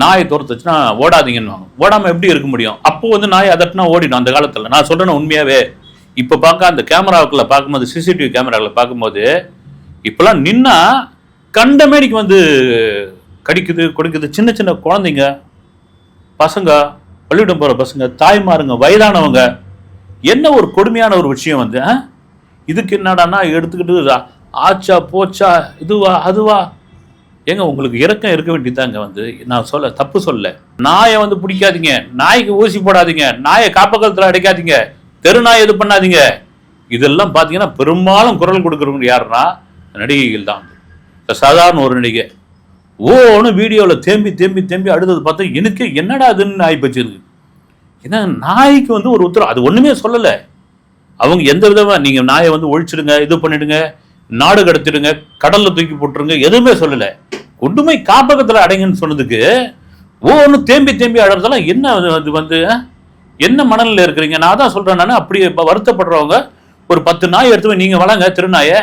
நாயை துரத்துச்சுன்னா ஓடாதீங்கன்னு ஓடாமல் எப்படி இருக்க முடியும்? அப்போ வந்து நாயை அதட்டினா ஓடிடும் அந்த காலத்தில். நான் சொல்கிறேன் உண்மையாகவே. இப்போ பார்க்க அந்த கேமராவுக்குள்ள பார்க்கும்போது, சிசிடிவி கேமராவில் பார்க்கும்போது, இப்போலாம் நின்னா கண்டமேடிக்கு வந்து கடிக்குது கொடுக்குது. சின்ன சின்ன குழந்தைங்க, பசங்க, பள்ளியிடம் போகிற பசங்க, தாய்மாருங்க, வயதானவங்க. என்ன ஒரு கொடுமையான ஒரு விஷயம் வந்து. இதுக்கு என்னடானா எடுத்துக்கிட்டு ஆச்சா போச்சா இதுவா அதுவா. ஏங்க உங்களுக்கு இறக்கம் இருக்க வேண்டியதாங்க. வந்து நான் தப்பு சொல்ல. நாயை வந்து பிடிக்காதீங்க, நாய்க்கு ஊசி போடாதீங்க, நாயை காப்பகத்தில் அடைக்காதீங்க, தெருநாய் இது பண்ணாதீங்க. இதெல்லாம் பார்த்தீங்கன்னா பெரும்பாலும் குரல் கொடுக்குறவங்க யாருன்னா நடிகைகள் தான். சாதாரண ஒரு நடிகை ஓன்னு வீடியோவில் தேம்பி தேம்பி தேம்பி அடுத்தது பார்த்தா எனக்கு என்னடா அதுன்னு ஆகிப்போச்சு இருக்கு. ஏன்னா நாய்க்கு வந்து ஒரு உத்தரவு அது ஒன்றுமே சொல்லலை. அவங்க எந்த விதமாக நீங்கள் நாயை வந்து ஒழிச்சிடுங்க, இது பண்ணிடுங்க, நாடு கடத்திடுங்க, கடலில் தூக்கி போட்டுருங்க, எதுவுமே சொல்லலை. கொண்டு போய் காப்பகத்தில் அடைங்கன்னு சொன்னதுக்கு ஒன்று தேம்பி தேம்பி அடைறதெல்லாம் என்ன அது வந்து என்ன மனநிலையில் இருக்கிறீங்க? நான் தான் சொல்கிறேன். நான் அப்படி வருத்தப்படுறவங்க ஒரு 10 நாய் எடுத்து போய் நீங்கள் வளங்க திருநாயை.